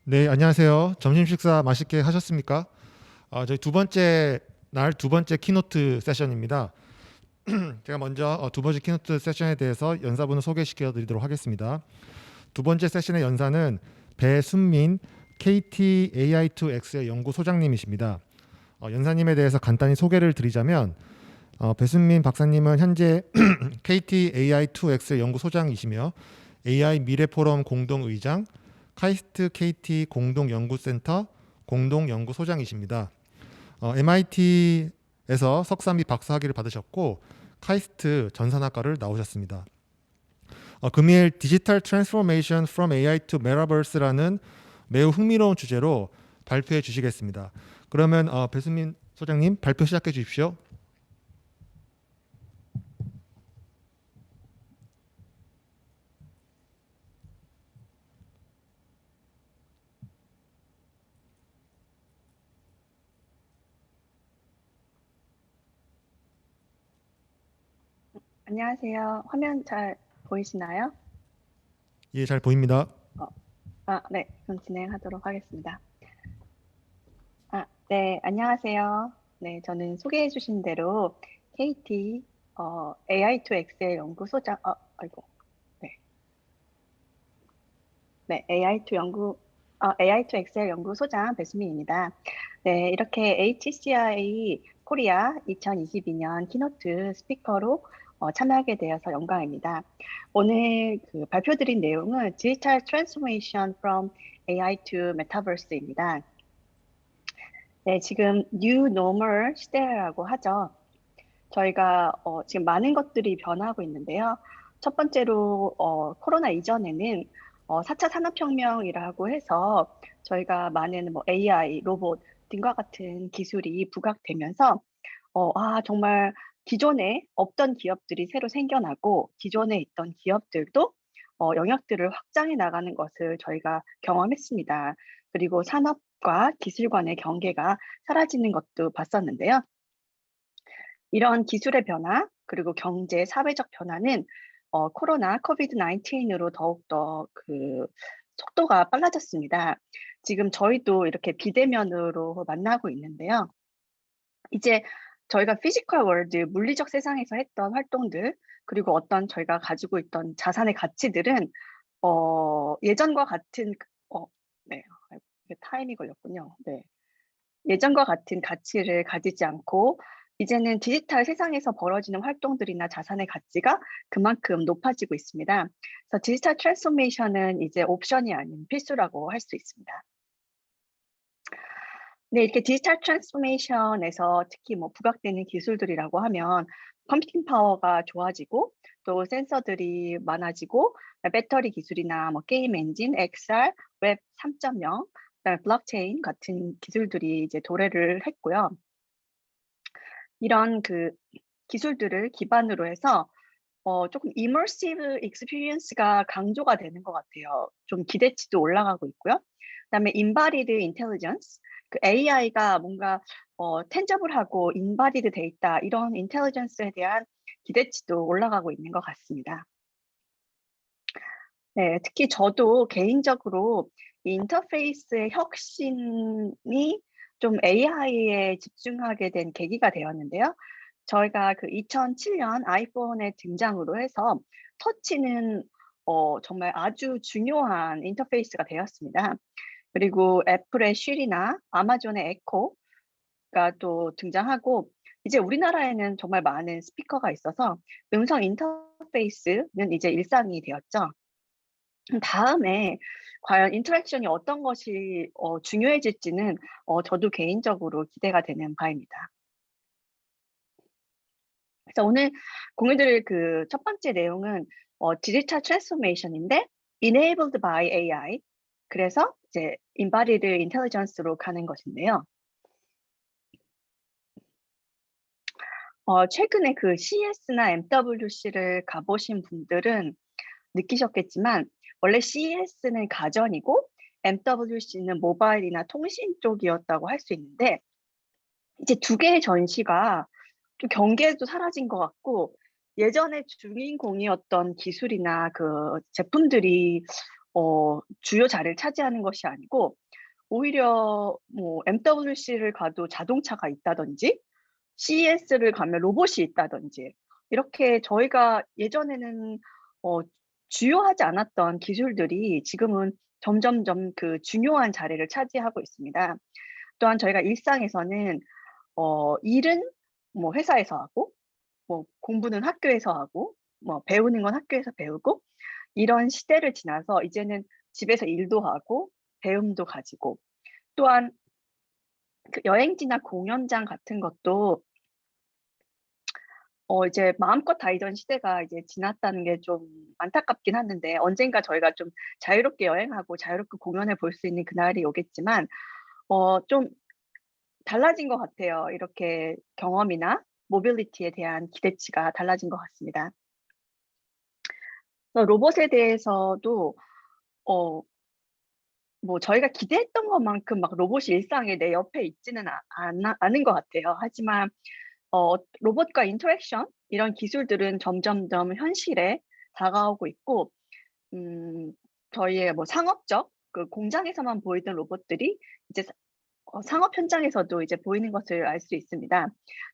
네, 안녕하세요. 점심 식사 맛있게 하셨습니까? 저희 두 번째 키노트 세션입니다. 제가 먼저 두 번째 키노트 세션에 대해서 연사분을 소개시켜 드리도록 하겠습니다. 두 번째 세션의 연사는 배순민 KT AI2X의 연구소장님이십니다. 연사님에 대해서 간단히 소개를 드리자면 배순민 박사님은 현재 KT AI2X의 연구소장이시며 AI 미래포럼 공동의장, 카이스트 KT 공동연구센터 공동연구소장이십니다. MIT에서 석사 및 박사학위를 받으셨고 카이스트 전산학과를 나오셨습니다. 금일 디지털 트랜스포메이션 from AI to Metaverse라는 매우 흥미로운 주제로 발표해 주시겠습니다. 그러면 배수민 소장님 발표 시작해 주십시오. 안녕하세요. 화면 잘 보이시나요? 예, 잘 보입니다. 어, 네. 그럼 진행하도록 하겠습니다. 네. 안녕하세요. 네. 저는 소개해 주신 대로 KT AI2X의 연구소장, 아이고. 네. 네. AI2X의 연구소장 배수민입니다. 네. 이렇게 HCI 코리아 2022년 키노트 스피커로 참여하게 되어서 영광입니다. 오늘 발표드린 내용은 디지털 트랜스포메이션 from AI to Metaverse입니다. 네, 지금 New Normal 시대라고 하죠. 저희가 지금 많은 것들이 변화하고 있는데요. 첫 번째로 코로나 이전에는 4차 산업혁명이라고 해서 저희가 많은 AI, 로봇 등과 같은 기술이 부각되면서 정말 기존에 없던 기업들이 새로 생겨나고 기존에 있던 기업들도 영역들을 확장해 나가는 것을 저희가 경험했습니다. 그리고 산업과 기술 간의 경계가 사라지는 것도 봤었는데요. 이런 기술의 변화, 그리고 경제, 사회적 변화는 코로나, 코비드-19으로 더욱더 속도가 빨라졌습니다. 지금 저희도 이렇게 비대면으로 만나고 있는데요. 이제 저희가 피지컬 월드, 물리적 세상에서 했던 활동들, 그리고 어떤 저희가 가지고 있던 자산의 가치들은 예전과 같은 네. 아이고, 이게 타임이 걸렸군요. 네. 예전과 같은 가치를 가지지 않고 이제는 디지털 세상에서 벌어지는 활동들이나 자산의 가치가 그만큼 높아지고 있습니다. 그래서 디지털 트랜스포메이션은 이제 옵션이 아닌 필수라고 할 수 있습니다. 네, 이렇게 디지털 트랜스포메이션에서 특히 부각되는 기술들이라고 하면 컴퓨팅 파워가 좋아지고 또 센서들이 많아지고 배터리 기술이나 게임 엔진, XR, 웹 3.0, 그다음에 블록체인 같은 기술들이 이제 도래를 했고요. 이런 기술들을 기반으로 해서 조금 immersive experience가 강조가 되는 것 같아요. 좀 기대치도 올라가고 있고요. 그다음에 embodied intelligence, AI가 뭔가 tangible 하고 embodied 돼 있다, 이런 intelligence에 대한 기대치도 올라가고 있는 것 같습니다. 네, 특히 저도 개인적으로 이 인터페이스의 혁신이 좀 AI에 집중하게 된 계기가 되었는데요. 저희가 2007년 아이폰의 등장으로 해서 터치는 정말 아주 중요한 인터페이스가 되었습니다. 그리고 애플의 쉬리나 아마존의 에코가 또 등장하고 이제 우리나라에는 정말 많은 스피커가 있어서 음성 인터페이스는 이제 일상이 되었죠. 다음에 과연 인터랙션이 어떤 것이 중요해질지는 저도 개인적으로 기대가 되는 바입니다. 그래서 오늘 공유 드릴 첫 번째 내용은 디지털 트랜스포메이션인데 enabled by AI. 그래서 이제 embodied intelligence로 가는 것인데요. 최근에 CES나 MWC를 가보신 분들은 느끼셨겠지만 원래 CES는 가전이고 MWC는 모바일이나 통신 쪽이었다고 할 수 있는데 이제 두 개의 전시가 좀 경계도 사라진 것 같고 예전에 주인공이었던 기술이나 제품들이 주요 자리를 차지하는 것이 아니고 오히려 뭐 MWC를 가도 자동차가 있다든지 CES를 가면 로봇이 있다든지 이렇게 저희가 예전에는 어 주요하지 않았던 기술들이 지금은 점점점 그 중요한 자리를 차지하고 있습니다. 또한 저희가 일상에서는 일은 뭐 회사에서 하고 뭐 공부는 학교에서 하고 뭐 배우는 건 학교에서 배우고 이런 시대를 지나서 이제는 집에서 일도 하고 배움도 가지고 또한 그 여행지나 공연장 같은 것도 이제 마음껏 다니던 시대가 이제 지났다는 게 좀 안타깝긴 하는데 언젠가 저희가 좀 자유롭게 여행하고 자유롭게 공연을 볼 수 있는 그날이 오겠지만 좀 달라진 것 같아요. 이렇게 경험이나 모빌리티에 대한 기대치가 달라진 것 같습니다. 그래서 로봇에 대해서도 어 뭐 저희가 기대했던 것만큼 막 로봇이 일상에 내 옆에 있지는 않은 것 같아요. 하지만 로봇과 인터랙션 이런 기술들은 점점점 현실에 다가오고 있고 음 저희의 뭐 상업적 그 공장에서만 보이던 로봇들이 이제 상업 현장에서도 이제 보이는 것을 알 수 있습니다.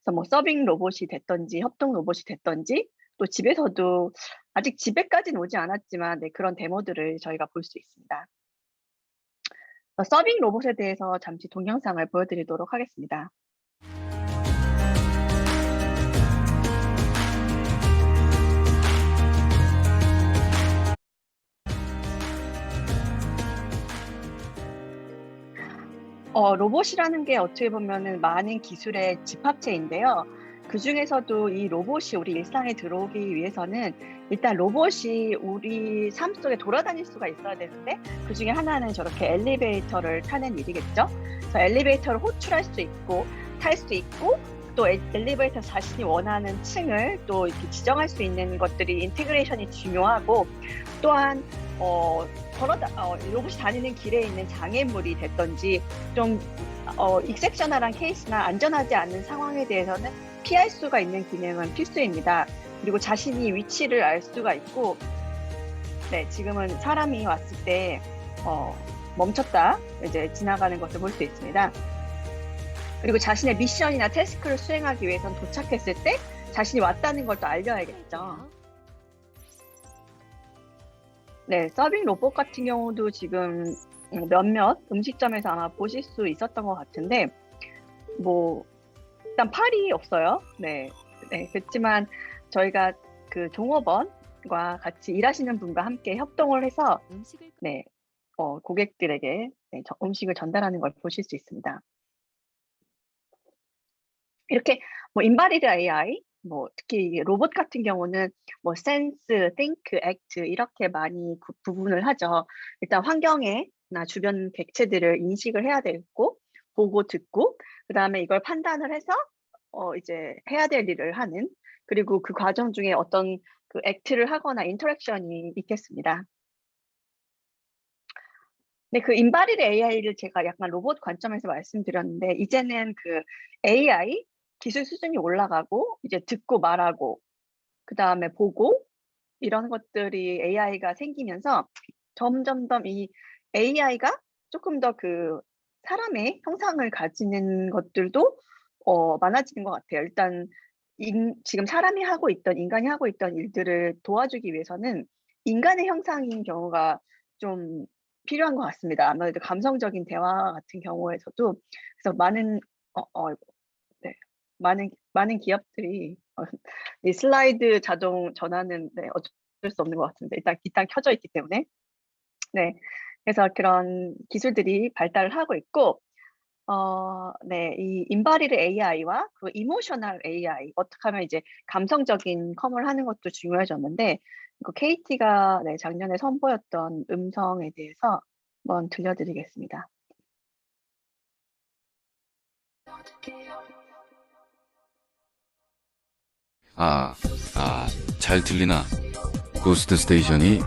그래서 뭐 서빙 로봇이 됐든지 협동 로봇이 됐든지 또 집에서도 아직 집에까지는 오지 않았지만 네 그런 데모들을 저희가 볼 수 있습니다. 서빙 로봇에 대해서 잠시 동영상을 보여드리도록 하겠습니다. 로봇이라는 게 어떻게 보면은 많은 기술의 집합체인데요. 그중에서도 이 로봇이 우리 일상에 들어오기 위해서는 일단 로봇이 우리 삶 속에 돌아다닐 수가 있어야 되는데 그중에 하나는 저렇게 엘리베이터를 타는 일이겠죠. 그래서 엘리베이터를 호출할 수 있고 탈 수 있고 또 엘리베이터 자신이 원하는 층을 또 이렇게 지정할 수 있는 것들이 인테그레이션이 중요하고 또한 로봇이 다니는 길에 있는 장애물이 됐든지 좀 익셉셔널한 케이스나 안전하지 않은 상황에 대해서는 피할 수가 있는 기능은 필수입니다. 그리고 자신이 위치를 알 수가 있고 네 지금은 사람이 왔을 때 멈췄다 이제 지나가는 것을 볼 수 있습니다. 그리고 자신의 미션이나 태스크를 수행하기 위해선 도착했을 때 자신이 왔다는 걸 또 알려야겠죠. 네, 서빙 로봇 같은 경우도 지금 몇몇 음식점에서 아마 보실 수 있었던 것 같은데 뭐 일단 팔이 없어요. 네, 네 그렇지만 저희가 그 종업원과 같이 일하시는 분과 함께 협동을 해서 네, 고객들에게 네, 음식을 전달하는 걸 보실 수 있습니다. 이렇게 뭐 인바디드 AI, 뭐 특히 로봇 같은 경우는 뭐 센스, 띵크, 액트 이렇게 많이 구분을 하죠. 일단 환경에나 주변 객체들을 인식을 해야 되고 보고 듣고 그다음에 이걸 판단을 해서 이제 해야 될 일을 하는 그리고 그 과정 중에 어떤 그 액트를 하거나 인터랙션이 있겠습니다. 네, 그 인바디드 AI를 제가 약간 로봇 관점에서 말씀드렸는데 이제는 그 AI 기술 수준이 올라가고 이제 듣고 말하고 그다음에 보고 이런 것들이 AI가 생기면서 점점점 이 AI가 조금 더 그 사람의 형상을 가지는 것들도 많아지는 것 같아요. 일단 지금 사람이 하고 있던 인간이 하고 있던 일들을 도와주기 위해서는 인간의 형상인 경우가 좀 필요한 것 같습니다. 아무래도 감성적인 대화 같은 경우에서도 그래서 많은 네. 많은 기업들이 이 슬라이드 자동 전환은 네 어쩔 수 없는 것 같은데 일단 켜져 있기 때문에. 네. 그래서 그런 기술들이 발달을 하고 있고 네 이 인바디드 AI와 그 이모셔널 AI 어떻게 하면 이제 감성적인 컴을 하는 것도 중요해졌는데 그 KT가 네 작년에 선보였던 음성에 대해서 한번 들려드리겠습니다. 잘 들리나? 고스트 스테이션이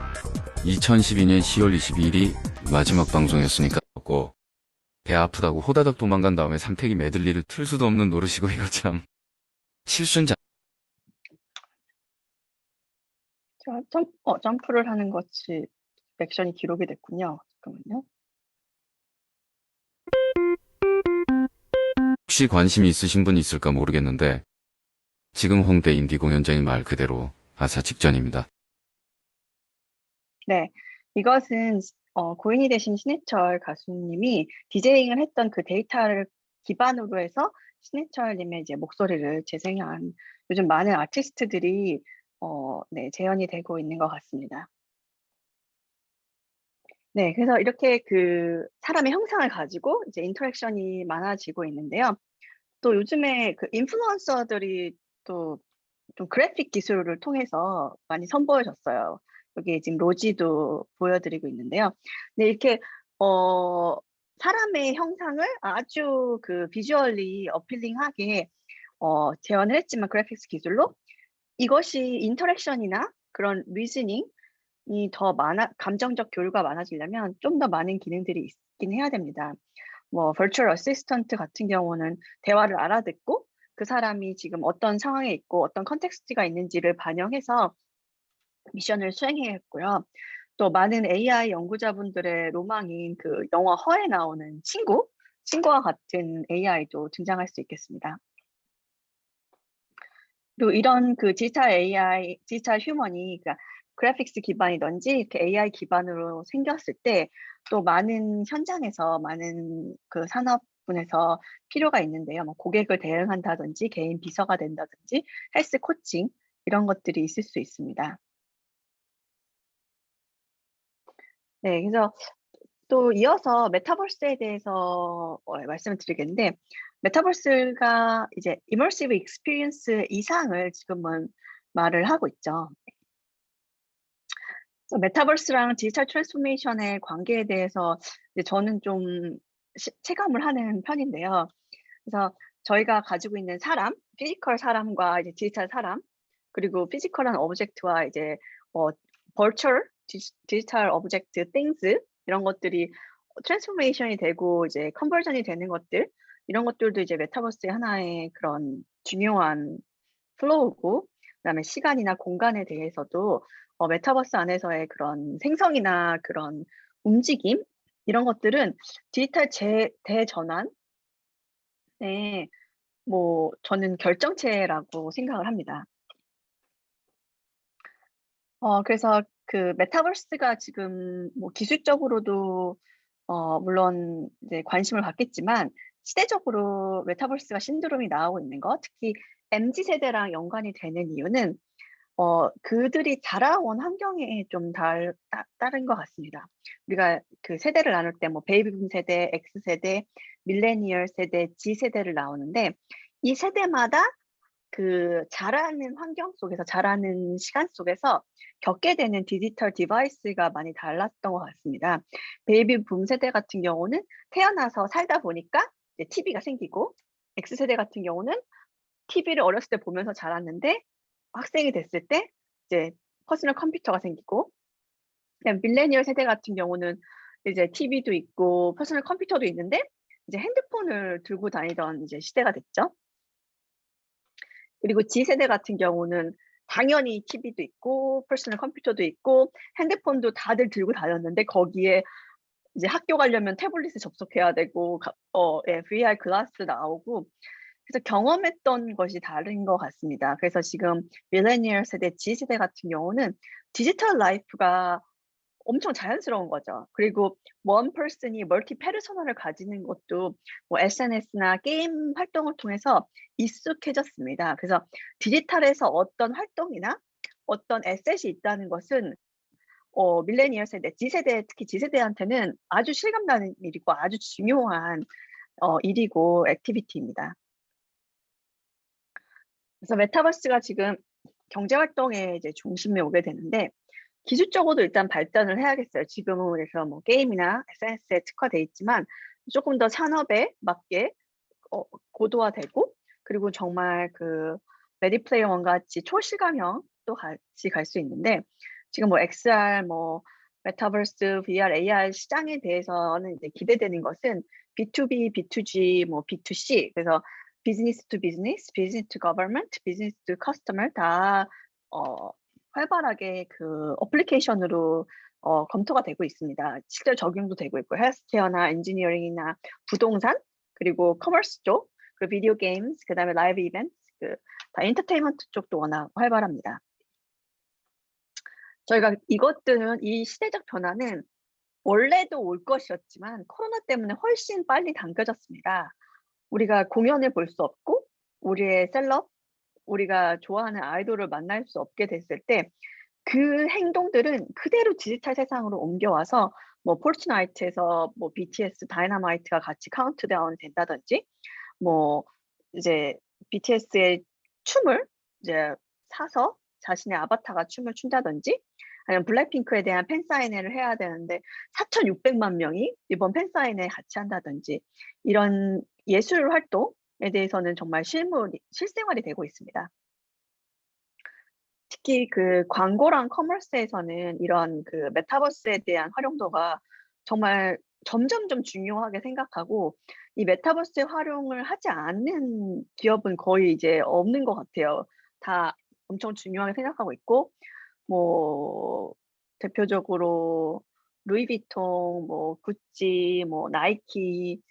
2012년 10월 22일이 마지막 방송이었으니까 고 배 아프다고 호다닥 도망간 다음에 삼태기 메들리를 틀 수도 없는 노릇이고 이거 참 실수는 제가 점프를 하는 것이 액션이 기록이 됐군요. 잠깐만요. 혹시 관심이 있으신 분 있을까 모르겠는데 지금 홍대 인디 공연장이 말 그대로 하사 직전입니다. 네, 이것은 고인이 되신 신해철 가수님이 디제잉을 했던 그 데이터를 기반으로 해서 신해철님의 이제 목소리를 재생한 요즘 많은 아티스트들이 네, 재현이 되고 있는 것 같습니다. 네, 그래서 이렇게 그 사람의 형상을 가지고 이제 인터랙션이 많아지고 있는데요. 또 요즘에 그 인플루언서들이 또 좀 그래픽 기술을 통해서 많이 선보여졌어요. 여기 지금 로지도 보여드리고 있는데요. 네, 이렇게 어, 사람의 형상을 아주 그 비주얼리 어필링하게 재현을 했지만 그래픽스 기술로 이것이 인터랙션이나 그런 리즈닝이 더 감정적 교류가 많아지려면 좀 더 많은 기능들이 있긴 해야 됩니다. 뭐 버추얼 어시스턴트 같은 경우는 대화를 알아듣고 그 사람이 지금 어떤 상황에 있고 어떤 컨텍스트가 있는지를 반영해서 미션을 수행했고요. 또 많은 AI 연구자분들의 로망인 그 영화 허에 나오는 친구와 같은 AI도 등장할 수 있겠습니다. 또 이런 그 디지털 AI, 디지털 휴먼이 그러니까 그래픽스 기반이든지 이렇게 AI 기반으로 생겼을 때 또 많은 현장에서 많은 그 산업군에서 필요가 있는데요. 뭐 고객을 대응한다든지 개인 비서가 된다든지 헬스 코칭 이런 것들이 있을 수 있습니다. 네, 그래서 또 이어서 메타버스에 대해서 말씀을 드리겠는데 메타버스가 이제 이머시브 익스피리언스 이상을 지금은 말을 하고 있죠. 그래서 메타버스랑 디지털 트랜스포메이션의 관계에 대해서 이제 저는 좀 체감을 하는 편인데요. 그래서 저희가 가지고 있는 사람, 피지컬 사람과 이제 디지털 사람, 그리고 피지컬한 오브젝트와 이제 어, 버추얼 디지털 오브젝트, things 이런 것들이 트랜스포메이션이 되고 이제 컨버전이 되는 것들 이런 것들도 이제 메타버스의 하나의 그런 중요한 플로우고 그다음에 시간이나 공간에 대해서도 메타버스 안에서의 그런 생성이나 그런 움직임 이런 것들은 디지털 대전환의 뭐 저는 결정체라고 생각을 합니다. 그래서 그 메타버스가 지금 뭐 기술적으로도 물론 이제 관심을 받겠지만 시대적으로 메타버스가 신드롬이 나오고 있는 거, 특히 MZ 세대랑 연관이 되는 이유는 그들이 자라온 환경에 좀 다른 것 같습니다. 우리가 그 세대를 나눌 때 뭐 베이비붐 세대, X세대, 밀레니얼 세대, G세대를 나오는데 이 세대마다 그 자라는 환경 속에서 자라는 시간 속에서 겪게 되는 디지털 디바이스가 많이 달랐던 것 같습니다. 베이비 붐 세대 같은 경우는 태어나서 살다 보니까 이제 TV가 생기고 X세대 같은 경우는 TV를 어렸을 때 보면서 자랐는데 학생이 됐을 때 이제 퍼스널 컴퓨터가 생기고 그다음에 밀레니얼 세대 같은 경우는 이제 TV도 있고 퍼스널 컴퓨터도 있는데 이제 핸드폰을 들고 다니던 이제 시대가 됐죠. 그리고 G세대 같은 경우는 당연히 TV도 있고 퍼스널 컴퓨터도 있고 핸드폰도 다들 들고 다녔는데 거기에 이제 학교 가려면 태블릿에 접속해야 되고 예, VR 글라스 나오고 그래서 경험했던 것이 다른 것 같습니다. 그래서 지금 밀레니얼 세대, G세대 같은 경우는 디지털 라이프가 엄청 자연스러운 거죠. 그리고 원 퍼슨이 멀티 페르소나를 가지는 것도 뭐 SNS나 게임 활동을 통해서 익숙해졌습니다. 그래서 디지털에서 어떤 활동이나 어떤 에셋이 있다는 것은 밀레니얼 세대, G세대, 특히 G세대한테는 아주 실감나는 일이고 아주 중요한 일이고 액티비티입니다. 그래서 메타버스가 지금 경제 활동의 이제 중심에 오게 되는데 기술적으로도 일단 발전을 해야겠어요. 지금은 그래서 뭐 게임이나 SNS에 특화돼 있지만 조금 더 산업에 맞게 고도화되고 그리고 정말 그 레디 플레이어 원 같이 초실감형도 같이 갈 수 있는데 지금 뭐 XR 뭐 메타버스, VR, AR 시장에 대해서는 이제 기대되는 것은 B2B, B2G, 뭐 B2C 그래서 비즈니스 투 비즈니스, 비즈니스 투 거버먼트, 비즈니스 투 커스터머 다 활발하게 그 어플리케이션으로 검토가 되고 있습니다. 실제 적용도 되고 있고 헬스케어나 엔지니어링이나 부동산 그리고 커머스 쪽 그리고 비디오 게임스 그다음에 라이브 이벤트 다 엔터테인먼트 쪽도 워낙 활발합니다. 저희가 이것들은 이 시대적 변화는 원래도 올 것이었지만 코로나 때문에 훨씬 빨리 당겨졌습니다. 우리가 공연을 볼 수 없고 우리의 셀럽, 우리가 좋아하는 아이돌을 만날 수 없게 됐을 때 그 행동들은 그대로 디지털 세상으로 옮겨와서 뭐 포트나이트에서 뭐 BTS 다이너마이트가 같이 카운트다운이 된다든지 뭐 이제 BTS의 춤을 이제 사서 자신의 아바타가 춤을 춘다든지 아니면 블랙핑크에 대한 팬사인회를 해야 되는데 4,600만 명이 이번 팬사인회에 같이 한다든지 이런 예술 활동에 대해서는 정말 실생활이 되고 있습니다. 특히 그 광고랑 커머스에서는 이런 그 메타버스에 대한 활용도가 정말 점점점 중요하게 생각하고 이 메타버스의 활용을 하지 않는 기업은 거의 이제 없는 것 같아요. 다 엄청 중요하게 생각하고 있고 뭐 대표적으로 루이비통, 뭐 구찌, 뭐 나이키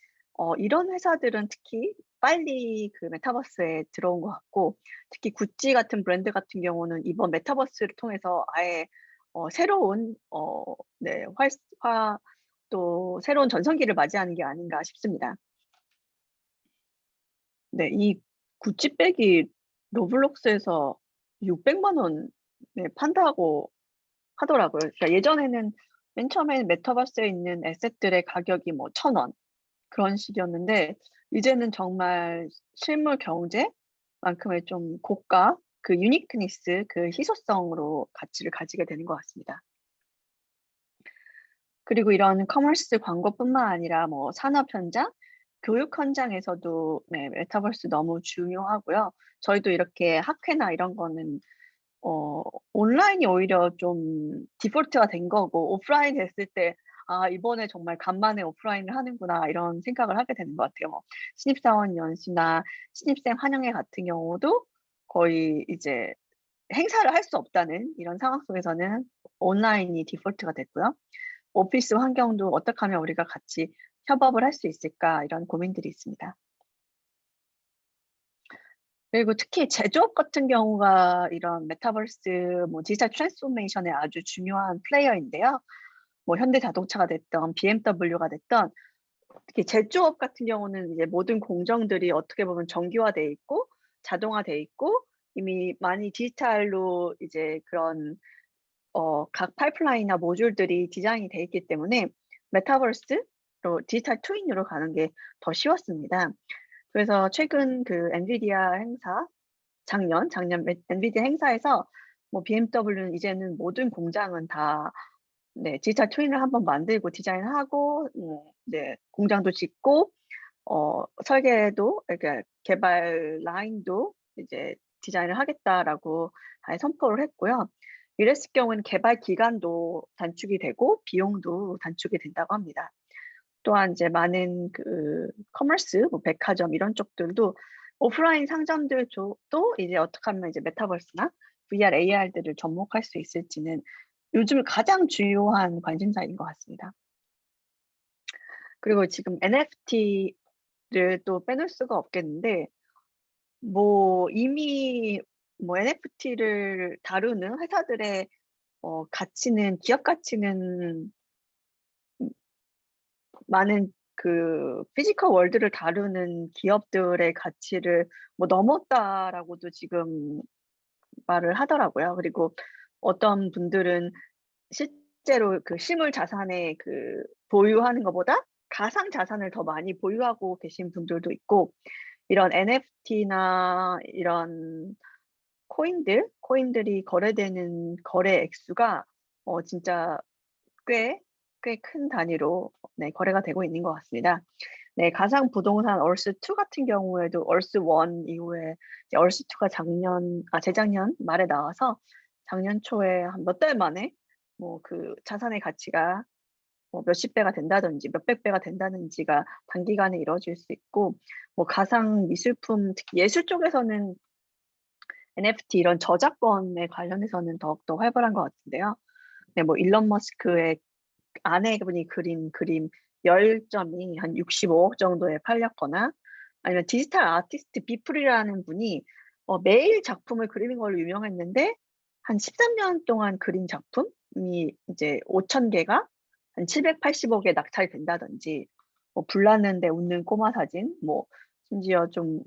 이런 회사들은 특히 빨리 그 메타버스에 들어온 것 같고 특히 구찌 같은 브랜드 같은 경우는 이번 메타버스를 통해서 아예 새로운 네, 활화 또 새로운 전성기를 맞이하는 게 아닌가 싶습니다. 네, 이 구찌백이 로블록스에서 600만 원 네, 판다고 하더라고요. 그러니까 예전에는 맨 처음에는 메타버스에 있는 에셋들의 가격이 뭐 1,000원 그런 식이었는데 이제는 정말 실물 경제만큼의 좀 고가 그 유니크니스 그 희소성으로 가치를 가지게 되는 것 같습니다. 그리고 이런 커머스 광고뿐만 아니라 뭐 산업 현장, 교육 현장에서도 네, 메타버스 너무 중요하고요. 저희도 이렇게 학회나 이런 거는 온라인이 오히려 좀 디폴트가 된 거고 오프라인 됐을 때 '아 이번에 정말 간만에 오프라인을 하는구나.' 이런 생각을 하게 되는 것 같아요. 뭐 신입사원 연수나 신입생 환영회 같은 경우도 거의 이제 행사를 할 수 없다는 이런 상황 속에서는 온라인이 디폴트가 됐고요. 오피스 환경도 '어떻게 하면 우리가 같이 협업을 할 수 있을까?' 이런 고민들이 있습니다. 그리고 특히 제조업 같은 경우가 이런 메타버스 뭐 디지털 트랜스포메이션의 아주 중요한 플레이어인데요. 뭐 현대자동차가 됐든 BMW가 됐든 특히 제조업 같은 경우는 이제 모든 공정들이 어떻게 보면 정교화돼 있고 자동화돼 있고 이미 많이 디지털로 이제 그런 각 파이프라인이나 모듈들이 디자인이 돼 있기 때문에 메타버스로 디지털 트윈으로 가는 게 더 쉬웠습니다. 그래서 최근 그 엔비디아 행사 작년 엔비디아 행사에서 뭐 BMW는 이제는 모든 공장은 다 네 디지털 트윈을 한번 만들고 디자인하고 네 공장도 짓고 설계도 그러니까 개발 라인도 이제 디자인을 하겠다라고 아예 선포를 했고요. 이랬을 경우에는 개발 기간도 단축이 되고 비용도 단축이 된다고 합니다. 또한 이제 많은 그 커머스 뭐 백화점 이런 쪽들도 오프라인 상점들 도 이제 어떻게 하면 이제 메타버스나 VR, AR들을 접목할 수 있을지는 요즘 가장 주요한 관심사인 것 같습니다. 그리고 지금 NFT를 또 빼놓을 수가 없겠는데 뭐 이미 뭐 NFT를 다루는 회사들의 가치는 기업 가치는 많은 그 피지컬 월드를 다루는 기업들의 가치를 뭐 넘었다라고도 지금 말을 하더라고요. 그리고 어떤 분들은 실제로 그 실물 자산에 그 보유하는 것보다 가상 자산을 더 많이 보유하고 계신 분들도 있고 이런 NFT나 이런 코인들이 거래되는 거래 액수가 진짜 꽤 큰 단위로 네 거래가 되고 있는 것 같습니다. 네 가상 부동산 얼스2 같은 경우에도 얼스1 이후에 이제 얼스2가 재작년 말에 나와서 작년 초에 한 몇 달 만에 뭐 그 자산의 가치가 뭐 몇십 배가 된다든지 몇백 배가 된다든지가 단기간에 이루어질 수 있고 뭐 가상 미술품 특히 예술 쪽에서는 NFT 이런 저작권에 관련해서는 더욱더 활발한 것 같은데요. 네, 뭐 일론 머스크의 아내분이 그린 그림 10점이 한 65억 정도에 팔렸거나, 아니면 디지털 아티스트 비플이라는 분이 매일 작품을 그리는 걸로 유명했는데 한 13년 동안 그린 작품이 이제 5,000개가 한 780억에 낙찰이 된다든지, 뭐 불났는데 웃는 꼬마 사진, 뭐 심지어 좀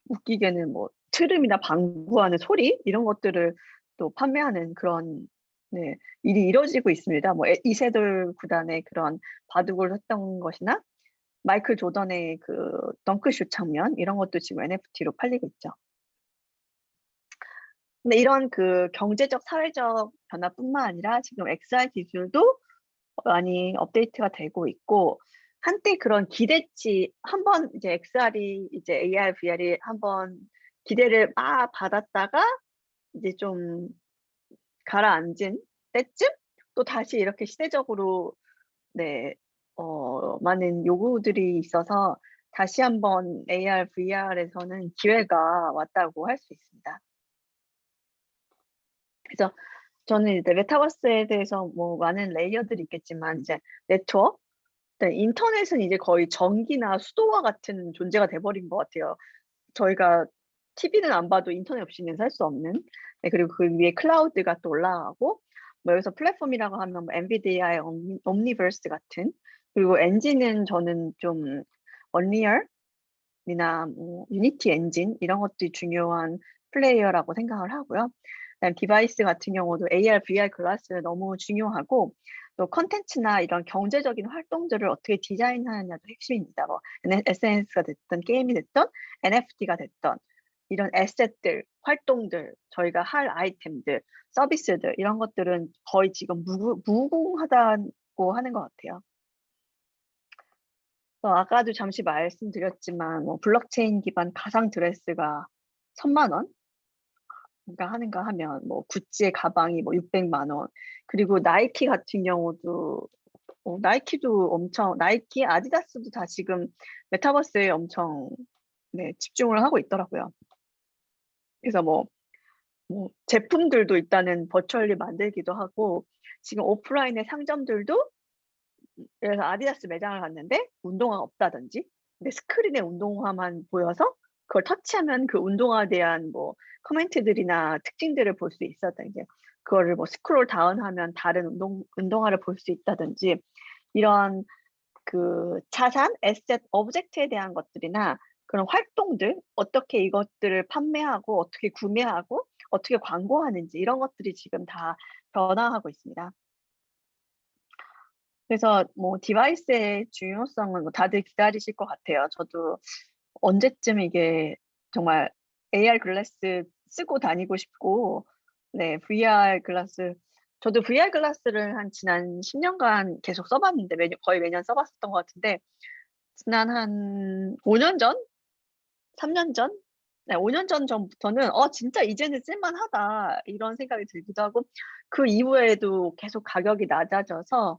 웃기게는 뭐 트름이나 방구하는 소리 이런 것들을 또 판매하는 그런, 네, 일이 이루어지고 있습니다. 뭐 이세돌 구단의 그런 바둑을 했던 것이나 마이클 조던의 그 덩크슛 장면 이런 것도 지금 NFT로 팔리고 있죠. 근데 이런 그 경제적, 사회적 변화뿐만 아니라 지금 XR 기술도 많이 업데이트가 되고 있고, 한때 그런 기대치 한번 이제 XR이 이제 AR, VR이 한번 기대를 막 받았다가 이제 좀 가라앉은 때쯤 또 다시 이렇게 시대적으로, 네, 많은 요구들이 있어서 다시 한번 AR, VR에서는 기회가 왔다고 할 수 있습니다. 그래서 저는 이제 메타버스에 대해서 뭐 많은 레이어들이 있겠지만, 이제 네트워크, 네, 인터넷은 이제 거의 전기나 수도와 같은 존재가 돼버린 것 같아요. 저희가 TV는 안 봐도 인터넷 없이는 살 수 없는. 네, 그리고 그 위에 클라우드가 또 올라가고, 뭐 여기서 플랫폼이라고 하면 뭐 엔비디아의 옴니버스 같은, 그리고 엔진은 저는 좀 언리얼이나 뭐 유니티 엔진 이런 것들이 중요한 플레이어라고 생각을 하고요. 그다음 디바이스 같은 경우도 AR, VR 글라스 너무 중요하고, 또 컨텐츠나 이런 경제적인 활동들을 어떻게 디자인하느냐도 핵심입니다. 뭐 SNS가 됐든 게임이 됐든 NFT가 됐든 이런 에셋들, 활동들, 저희가 할 아이템들, 서비스들 이런 것들은 거의 지금 무궁하다고 하는 것 같아요. 아까도 잠시 말씀드렸지만 뭐 블록체인 기반 가상 드레스가 1,000만 원인가 하는가 하면, 뭐 구찌의 가방이 뭐 600만 원, 그리고 나이키 같은 경우도 나이키도 엄청, 나이키, 아디다스도 다 지금 메타버스에 엄청, 네, 집중을 하고 있더라고요. 그래서 뭐 제품들도 일단은 버추얼리 만들기도 하고, 지금 오프라인의 상점들도, 그래서 아디다스 매장을 갔는데 운동화가 없다든지, 근데 스크린에 운동화만 보여서 그걸 터치하면 그 운동화에 대한 뭐 코멘트들이나 특징들을 볼 수 있었다든지, 그거를 뭐 스크롤 다운하면 다른 운동화를 볼 수 있다든지, 이런 그 자산, 에셋, 오브젝트에 대한 것들이나 그런 활동들, 어떻게 이것들을 판매하고 어떻게 구매하고 어떻게 광고하는지 이런 것들이 지금 다 변화하고 있습니다. 그래서 뭐 디바이스의 중요성은 뭐 다들 기다리실 것 같아요. 저도 언제쯤 이게 정말 AR 글라스 쓰고 다니고 싶고, 네, VR 글라스, 저도 VR 글라스를 한 지난 10년간 계속 써봤는데, 거의 매년 써봤었던 것 같은데, 지난 한 5년 전? 3년 전? 네, 5년 전부터는 진짜 이제는 쓸만하다 이런 생각이 들기도 하고, 그 이후에도 계속 가격이 낮아져서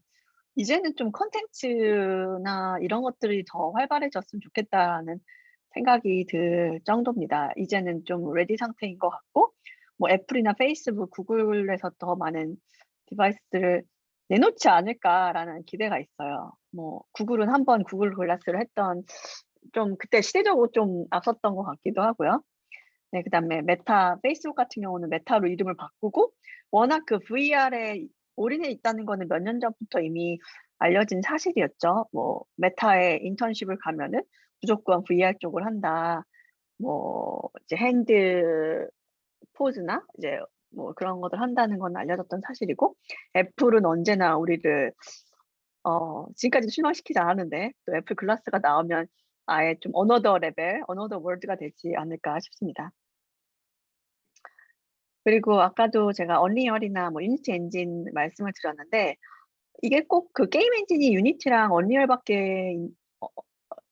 이제는 좀 컨텐츠나 이런 것들이 더 활발해졌으면 좋겠다는 생각이 들 정도입니다. 이제는 좀 레디 상태인 것 같고, 뭐 애플이나 페이스북, 구글에서 더 많은 디바이스들을 내놓지 않을까라는 기대가 있어요. 뭐 구글은 한번 구글 글라스를 했던, 좀 그때 시대적으로 좀 앞섰던 것 같기도 하고요. 네, 그다음에 메타, 페이스북 같은 경우는 메타로 이름을 바꾸고, 워낙 그 VR에 올인해 있다는 거는 몇 년 전부터 이미 알려진 사실이었죠. 뭐 메타에 인턴십을 가면은 무조건 VR 쪽을 한다. 뭐 이제 핸드 포즈나 이제 뭐 그런 것들 한다는 건 알려졌던 사실이고, 애플은 언제나 우리를 지금까지도 실망시키지 않았는데 또 애플 글라스가 나오면 아예 좀 어너더 레벨, 어너더 월드가 되지 않을까 싶습니다. 그리고 아까도 제가 언리얼이나 뭐 유니티 엔진 말씀을 드렸는데, 이게 꼭 그 게임 엔진이 유니티랑 언리얼밖에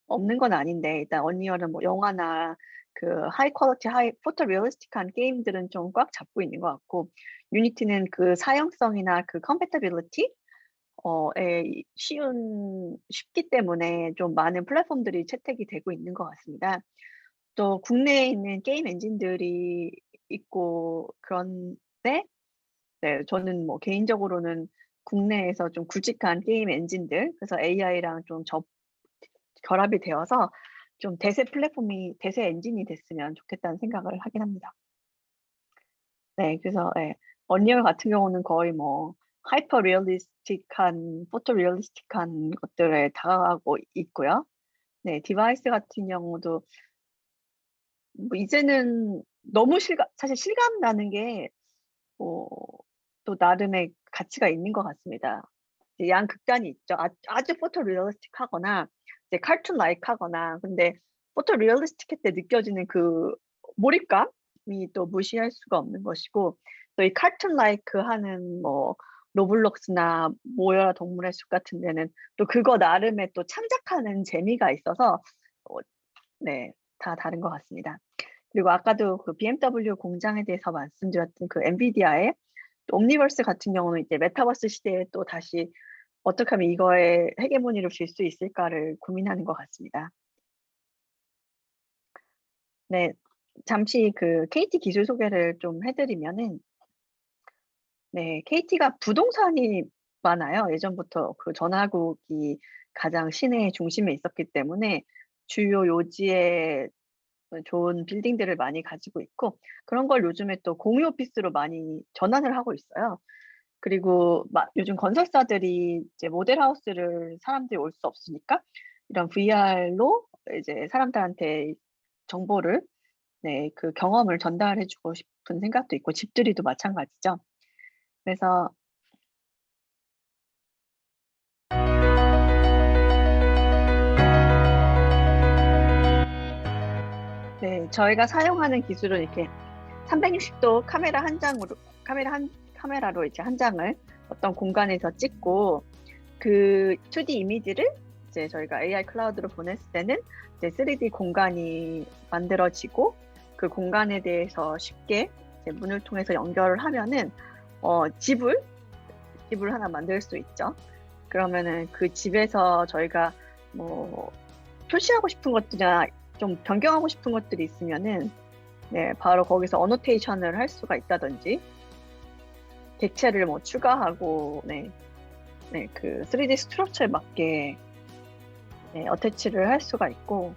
없는 건 아닌데, 일단 언리얼은 뭐 영화나 그 하이 퀄리티, 하이 포토 리얼리스틱한 게임들은 좀 꽉 잡고 있는 것 같고, 유니티는 그 사용성이나 그 컴패터빌리티 쉽기 때문에 좀 많은 플랫폼들이 채택이 되고 있는 것 같습니다. 또 국내에 있는 게임 엔진들이 있고 그런데, 네, 저는 뭐 개인적으로는 국내에서 좀 굵직한 게임 엔진들, 그래서 AI랑 좀 결합이 되어서 좀 대세 플랫폼이, 대세 엔진이 됐으면 좋겠다는 생각을 하긴 합니다. 네, 그래서 언리얼 같은 경우는 거의 뭐 하이퍼 리얼리스틱한, 포토 리얼리스틱한 것들에 다가가고 있고요. 네, 디바이스 같은 경우도 뭐 이제는 너무 사실 실감 나는 게 또 나름의 가치가 있는 것 같습니다. 이제 양극단이 있죠. 아주 포토 리얼리스틱하거나 이제 칼툰 라이크하거나, 근데 포토 리얼리스틱할 때 느껴지는 그 몰입감이 또 무시할 수가 없는 것이고, 또 이 칼툰 라이크 하는 뭐 로블록스나 모여라 동물의 숲 같은 데는 또 그거 나름의 또 창작하는 재미가 있어서 네, 다 다른 것 같습니다. 그리고 아까도 그 BMW 공장에 대해서 말씀드렸던 그 엔비디아의 또 옴니버스 같은 경우는 이제 메타버스 시대에 또 다시 어떻게 하면 이거에 헤게모니를 줄 수 있을까를 고민하는 것 같습니다. 네, 잠시 그 KT 기술 소개를 좀 해드리면은, 네, KT가 부동산이 많아요. 예전부터 그 전화국이 가장 시내 중심에 있었기 때문에 주요 요지에 좋은 빌딩들을 많이 가지고 있고, 그런 걸 요즘에 또 공유 오피스로 많이 전환을 하고 있어요. 그리고 요즘 건설사들이 이제 모델하우스를 사람들이 올 수 없으니까 이런 VR로 이제 사람들한테 정보를, 네, 그 경험을 전달해 주고 싶은 생각도 있고, 집들이도 마찬가지죠. 그래서 네, 저희가 사용하는 기술은 이렇게 360도 카메라로 이제 한 장을 어떤 공간에서 찍고, 그 2D 이미지를 이제 저희가 AI 클라우드로 보냈을 때는 이제 3D 공간이 만들어지고, 그 공간에 대해서 쉽게 이제 문을 통해서 연결을 하면은 집을 하나 만들 수 있죠. 그러면은 그 집에서 저희가 뭐 표시하고 싶은 것들이나 좀 변경하고 싶은 것들이 있으면은 네, 바로 거기서 어노테이션을 할 수가 있다든지, 객체를 뭐 추가하고, 네, 그 3D 스트럭처에 맞게 어태치를 할 수가 있고,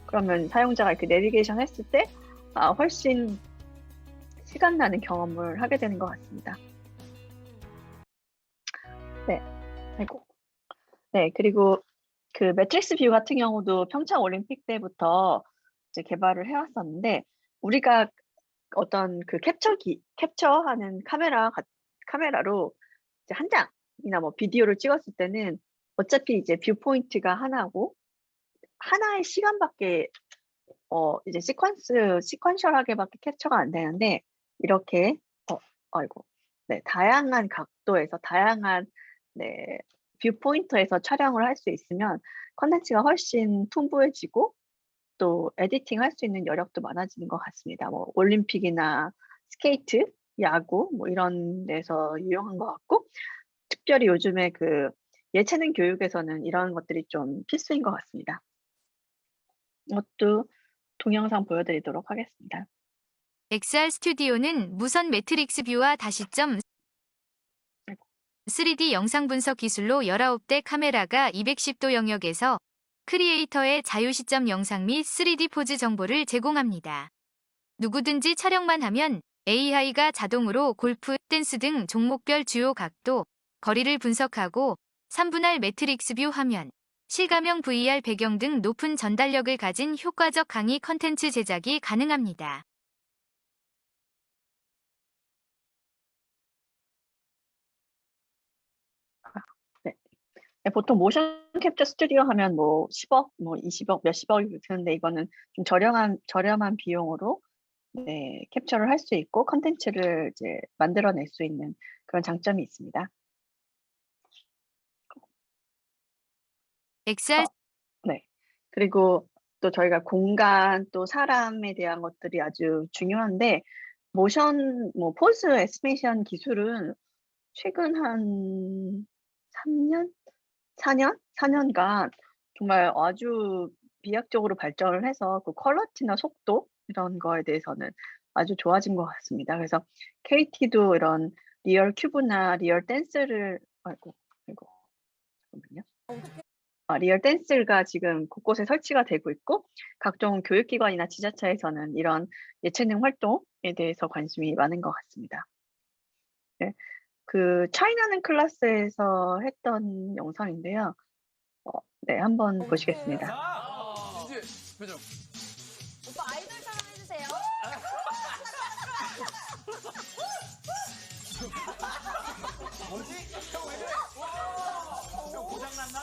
그러면 사용자가 이렇게 내비게이션 했을 때 훨씬 시간 나는 경험을 하게 되는 것 같습니다. 네, 아이고. 네, 그리고 그 매트릭스 뷰 같은 경우도 평창 올림픽 때부터 이제 개발을 해왔었는데, 우리가 어떤 그 캡처하는 카메라로 이제 한 장이나 뭐 비디오를 찍었을 때는 어차피 이제 뷰 포인트가 하나고, 하나의 시간밖에 이제 시퀀셜하게밖에 캡처가 안 되는데, 이렇게 아이고, 네, 다양한 각도에서 다양한 네, 뷰 포인트에서 촬영을 할 수 있으면 컨텐츠가 훨씬 풍부해지고, 또 에디팅 할 수 있는 여력도 많아지는 것 같습니다. 뭐 올림픽이나 스케이트, 야구 뭐 이런 데서 유용한 것 같고, 특별히 요즘에 그 예체능 교육에서는 이런 것들이 좀 필수인 것 같습니다. 이것도 동영상 보여드리도록 하겠습니다. XR 스튜디오는 무선 매트릭스 뷰와 다시점 3D 영상 분석 기술로 19대 카메라가 210도 영역에서 크리에이터의 자유 시점 영상 및 3D 포즈 정보를 제공합니다. 누구든지 촬영만 하면 AI가 자동으로 골프, 댄스 등 종목별 주요 각도, 거리를 분석하고 3분할 매트릭스 뷰 화면, 실감형 VR 배경 등 높은 전달력을 가진 효과적 강의 컨텐츠 제작이 가능합니다. 네. 네, 보통 모션 캡처 스튜디오 하면 뭐 10억, 뭐 20억, 몇십억이 드는데, 이거는 좀 저렴한 비용으로 네, 캡처를 할 수 있고 컨텐츠를 이제 만들어낼 수 있는 그런 장점이 있습니다. XR 네. 그리고 또 저희가 공간, 또 사람에 대한 것들이 아주 중요한데, 모션, 뭐 포즈 애니메이션 기술은 최근 한 3년? 4년간 정말 아주 비약적으로 발전을 해서 그 퀄리티나 속도 이런 거에 대해서는 아주 좋아진 것 같습니다. 그래서 KT도 이런 리얼 큐브나 리얼 댄스를 아이고, 아이고, 잠깐만요. 리얼 댄스가 지금 곳곳에 설치가 되고 있고 각종 교육기관이나 지자체에서는 이런 예체능 활동에 대해서 관심이 많은 것 같습니다. 네, 그 차이나는 클래스에서 했던 영상인데요. 네, 한번 보시겠습니다. 진지 표정. 오빠 아이돌처럼 해주세요. 뭐지? 형 왜 그래? 형 고장 났나?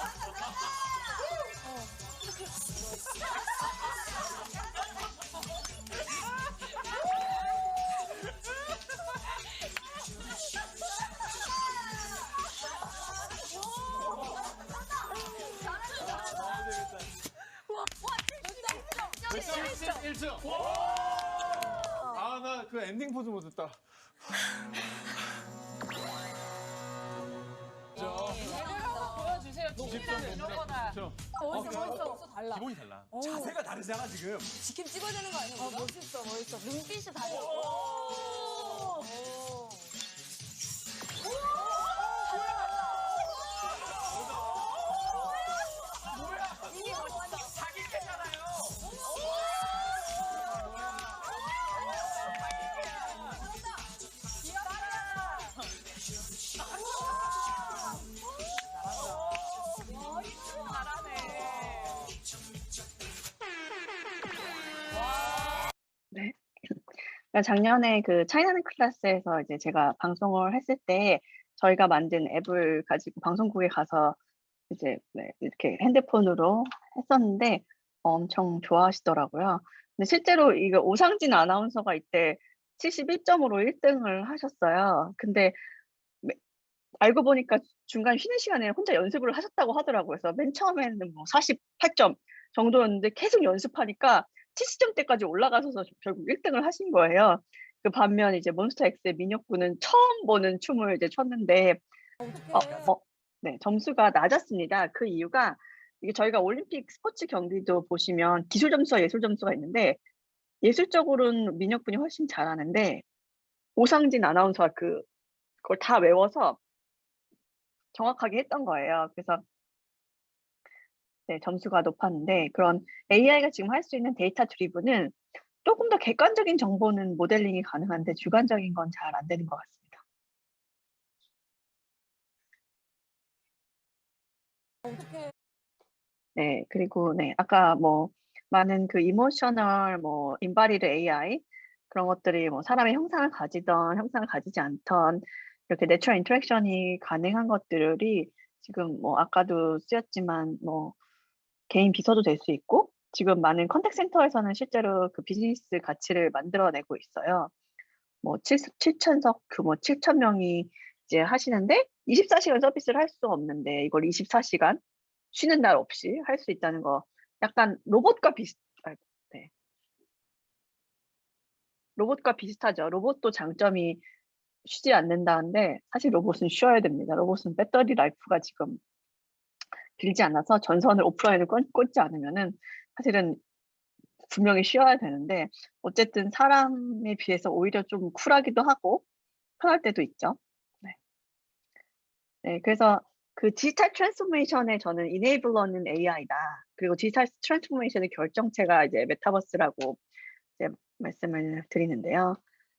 몇 점? 1점. 아, 나 그 엔딩 포즈 못했다. 보여주세요. 20점 이런 거다. 멋있어. 달라. 기본이 달라. 자세가 다르잖아, 지금. 지킴 찍어야 되는 거 아니야? 멋있어. 눈빛이 달라. 이게 멋있어. 사기캐잖아요. 네. 그러니까 작년에 그 차이나는 클래스에서 이제 제가 방송을 했을 때 저희가 만든 앱을 가지고 방송국에 가서 이제 네, 이렇게 핸드폰으로 했었는데 엄청 좋아하시더라고요. 근데 실제로 이거 오상진 아나운서가 이때 71점으로 1등을 하셨어요. 근데 알고 보니까 중간 쉬는 시간에 혼자 연습을 하셨다고 하더라고요. 그래서 맨 처음에는 뭐 48점 정도였는데 계속 연습하니까 70점대까지 올라가셔서 결국 1등을 하신 거예요. 그 반면 이제 몬스타엑스의 민혁 군은 처음 보는 춤을 이제 췄는데 네, 점수가 낮았습니다. 그 이유가 이게 저희가 올림픽 스포츠 경기도 보시면 기술 점수와 예술 점수가 있는데 예술적으로는 민혁 군이 훨씬 잘하는데 오상진 아나운서가 그걸 다 외워서 정확하게 했던 거예요. 그래서 네, 점수가 높았는데 그런 AI가 지금 할 수 있는 데이터 드리븐은 조금 더 객관적인 정보는 모델링이 가능한데 주관적인 건 잘 안 되는 것 같습니다. 네, 그리고 네, 아까 뭐 많은 그 이모셔널 뭐 인바디드 AI 그런 것들이 뭐 사람의 형상을 가지던 형상을 가지지 않던 이렇게 내추럴 인터랙션이 가능한 것들이 지금 뭐 아까도 쓰였지만 뭐 개인 비서도 될 수 있고 지금 많은 컨택 센터에서는 실제로 그 비즈니스 가치를 만들어내고 있어요. 뭐 7천석 그 뭐 7천 명이 이제 하시는데 24시간 서비스를 할 수 없는데 이걸 24시간 쉬는 날 없이 할 수 있다는 거 약간 로봇과 비슷하죠. 로봇도 장점이 쉬지 않는다는데 사실 로봇은 쉬어야 됩니다. 로봇은 배터리 라이프가 지금 길지 않아서 전선을 오프라인을 꽂지 않으면은 사실은 분명히 쉬어야 되는데 어쨌든 사람에 비해서 오히려 좀 쿨하기도 하고 편할 때도 있죠. 네. 네, 그래서 그 디지털 트랜스포메이션에 저는 이네이블러는 AI다. 그리고 디지털 트랜스포메이션의 결정체가 이제 메타버스라고 이제 말씀을 드리는데요.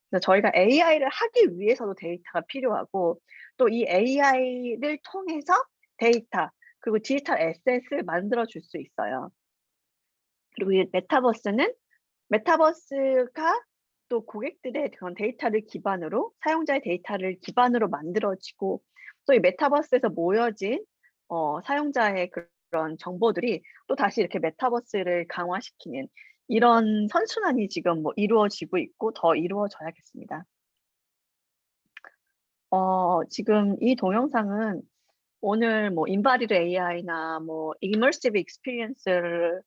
그래서 저희가 AI를 하기 위해서도 데이터가 필요하고 또 이 AI를 통해서 데이터 그리고 디지털 에셋을 만들어 줄 수 있어요. 그리고 이 메타버스가 또 고객들의 그런 데이터를 기반으로 사용자의 데이터를 기반으로 만들어지고 또 이 메타버스에서 모여진 사용자의 그런 정보들이 또 다시 이렇게 메타버스를 강화시키는 이런 선순환이 지금 뭐 이루어지고 있고 더 이루어져야겠습니다. 지금 이 동영상은 오늘 뭐 인바디드 AI나 뭐 immersive experience를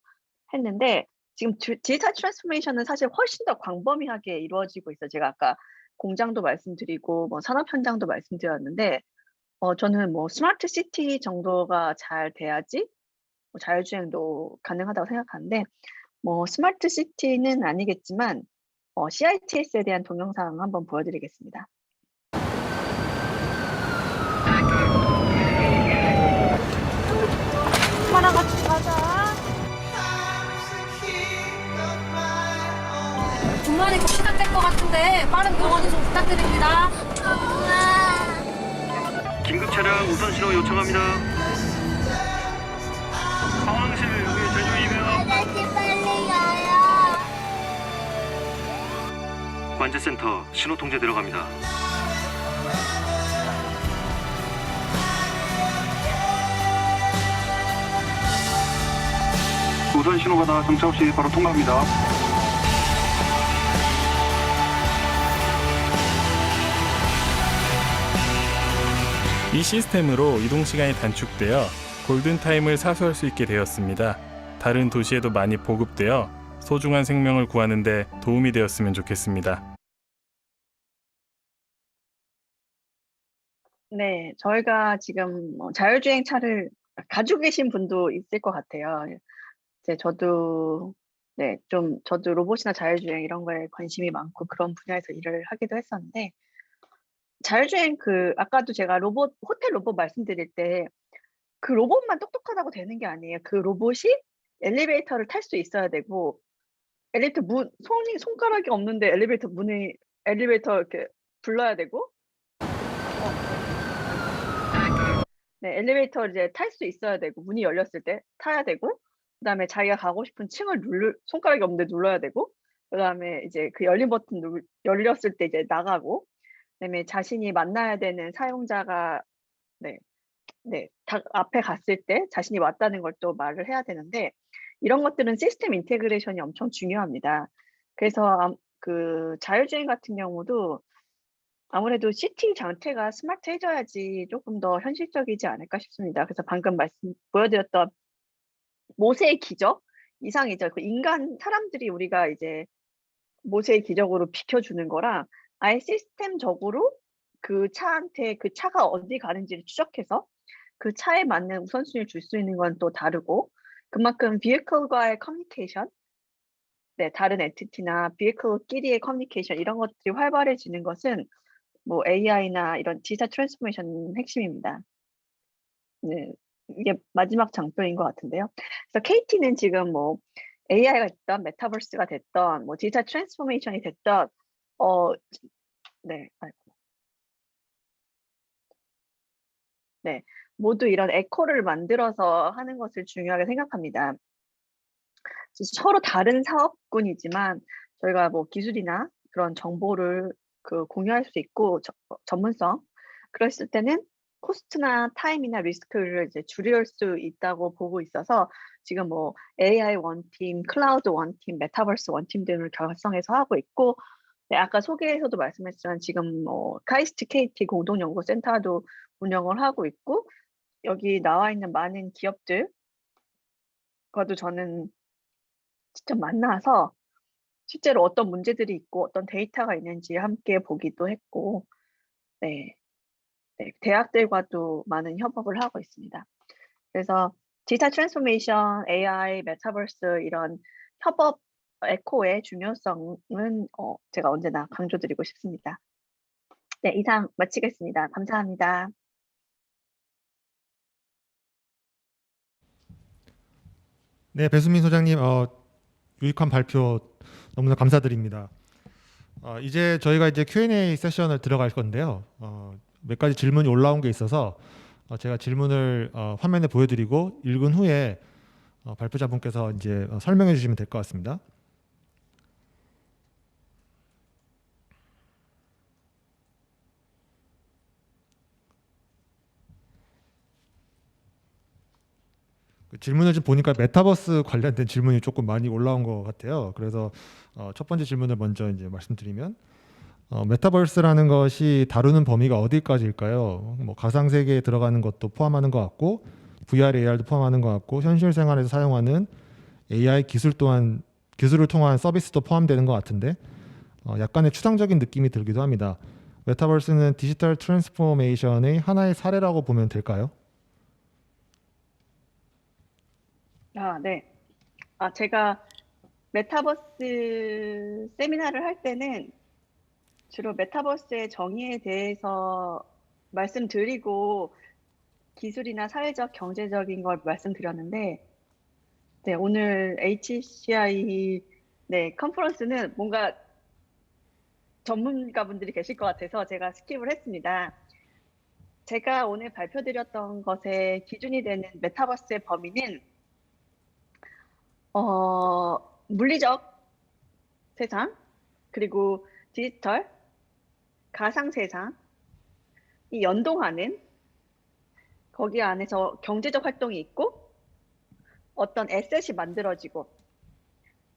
했는데 지금 디지털 트랜스포메이션은 사실 훨씬 더 광범위하게 이루어지고 있어요. 제가 아까 공장도 말씀드리고 뭐 산업 현장도 말씀드렸는데 저는 뭐 스마트 시티 정도가 잘 돼야지 뭐 자율주행도 가능하다고 생각하는데 뭐 스마트 시티는 아니겠지만 CITS에 대한 동영상 한번 보여드리겠습니다. 같은데 빠른 동원이 좀 부탁드립니다. 긴급 차량 우선 신호 요청합니다. 상황실 여기 제주 200. 아저씨 빨리 가요. 관제센터 신호 통제 들어갑니다. 우선 신호 받아 정차 없이 바로 통과합니다. 이 시스템으로 이동 시간이 단축되어 골든타임을 사수할 수 있게 되었습니다. 다른 도시에도 많이 보급되어 소중한 생명을 구하는 데 도움이 되었으면 좋겠습니다. 네, 저희가 지금 자율주행 차를 가지고 계신 분도 있을 것 같아요. 이제 저도 저도 로봇이나 자율주행 이런 거에 관심이 많고 그런 분야에서 일을 하기도 했었는데 자율주행 아까도 제가 호텔 로봇 말씀드릴 때 그 로봇만 똑똑하다고 되는 게 아니에요. 그 로봇이 엘리베이터를 탈 수 있어야 되고 엘리베이터 손가락이 없는데 엘리베이터 이렇게 불러야 되고 네, 엘리베이터를 이제 탈 수 있어야 되고 문이 열렸을 때 타야 되고 그다음에 자기가 가고 싶은 층을 손가락이 없는데 눌러야 되고 그다음에 이제 그 열린 버튼 열렸을 때 이제 나가고 그다음에 자신이 만나야 되는 사용자가 앞에 갔을 때 자신이 왔다는 걸 또 말을 해야 되는데 이런 것들은 시스템 인테그레이션이 엄청 중요합니다. 그래서 그 자율주행 같은 경우도 아무래도 시티 장치가 스마트해져야지 조금 더 현실적이지 않을까 싶습니다. 그래서 방금 보여드렸던 모세의 기적 이상이죠. 그 사람들이 우리가 이제 모세의 기적으로 비켜주는 거랑 아예 시스템적으로 그 차한테 그 차가 어디 가는지를 추적해서 그 차에 맞는 우선순위를 줄 수 있는 건 또 다르고 그만큼 vehicle과의 커뮤니케이션 다른 엔티티나 vehicle끼리의 커뮤니케이션 이런 것들이 활발해지는 것은 뭐 AI나 이런 디지털 트랜스포메이션 핵심입니다. 네, 이게 마지막 장표인 것 같은데요. 그래서 KT는 지금 뭐 AI가 됐던 메타버스가 됐던 뭐 디지털 트랜스포메이션이 됐던 모두 이런 에코를 만들어서 하는 것을 중요하게 생각합니다. 서로 다른 사업군이지만 저희가 뭐 기술이나 그런 정보를 공유할 수 있고 전문성 그랬을 때는 코스트나 타임이나 리스크를 이제 줄일 수 있다고 보고 있어서 지금 뭐 AI 원팀, 클라우드 원팀, 메타버스 원팀 등을 결성해서 하고 있고 아까 소개에서도 말씀했지만 지금 뭐 카이스트 KT 공동연구센터도 운영을 하고 있고 여기 나와 있는 많은 기업들과도 저는 직접 만나서 실제로 어떤 문제들이 있고 어떤 데이터가 있는지 함께 보기도 했고 대학들과도 많은 협업을 하고 있습니다. 그래서 디지털 트랜스포메이션, AI, 메타버스 이런 협업 에코의 중요성은 제가 언제나 강조드리고 싶습니다. 네, 이상 마치겠습니다. 감사합니다. 네, 배수민 소장님 유익한 발표 너무나 감사드립니다. 이제 저희가 이제 Q&A 세션을 들어갈 건데요. 몇 가지 질문이 올라온 게 있어서 제가 질문을 화면에 보여드리고 읽은 후에 발표자분께서 이제 설명해 주시면 될 것 같습니다. 질문을 좀 보니까 메타버스 관련된 질문이 조금 많이 올라온 것 같아요. 그래서 첫 번째 질문을 먼저 이제 말씀드리면 메타버스라는 것이 다루는 범위가 어디까지일까요? 뭐 가상 세계에 들어가는 것도 포함하는 것 같고 VR, AR도 포함하는 것 같고 현실 생활에서 사용하는 AI 기술을 통한 서비스도 포함되는 것 같은데 약간의 추상적인 느낌이 들기도 합니다. 메타버스는 디지털 트랜스포메이션의 하나의 사례라고 보면 될까요? 네. 제가 메타버스 세미나를 할 때는 주로 메타버스의 정의에 대해서 말씀드리고 기술이나 사회적, 경제적인 걸 말씀드렸는데 오늘 HCI 컨퍼런스는 뭔가 전문가분들이 계실 것 같아서 제가 스킵을 했습니다. 제가 오늘 발표드렸던 것의 기준이 되는 메타버스의 범위는 물리적 세상, 그리고 디지털, 가상 세상, 이 연동하는 거기 안에서 경제적 활동이 있고 어떤 에셋이 만들어지고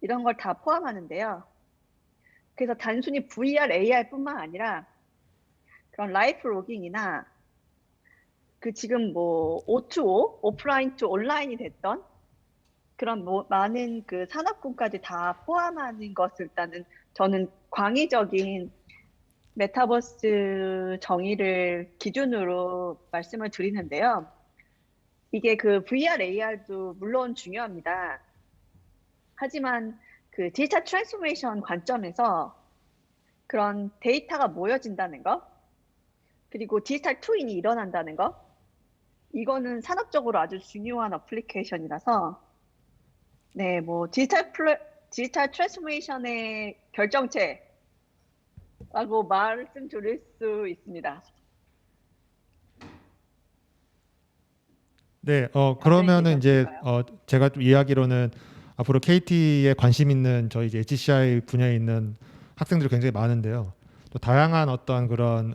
이런 걸 다 포함하는데요. 그래서 단순히 VR, AR뿐만 아니라 그런 라이프 로깅이나 그 지금 뭐 O2O, 오프라인 투 온라인이 됐던 그런 많은 그 산업군까지 다 포함하는 것을 일단은 저는 광의적인 메타버스 정의를 기준으로 말씀을 드리는데요. 이게 그 VR, AR도 물론 중요합니다. 하지만 그 디지털 트랜스포메이션 관점에서 그런 데이터가 모여진다는 거, 그리고 디지털 트윈이 일어난다는 거, 이거는 산업적으로 아주 중요한 어플리케이션이라서 네, 뭐 디지털 트랜스포메이션의 결정체라고 말씀드릴 수 있습니다. 네, 그러면은 이제 되셨을까요? 제가 좀 이야기로는 앞으로 KT에 관심 있는 저희 이제 HCI 분야에 있는 학생들이 굉장히 많은데요. 또 다양한 어떤 그런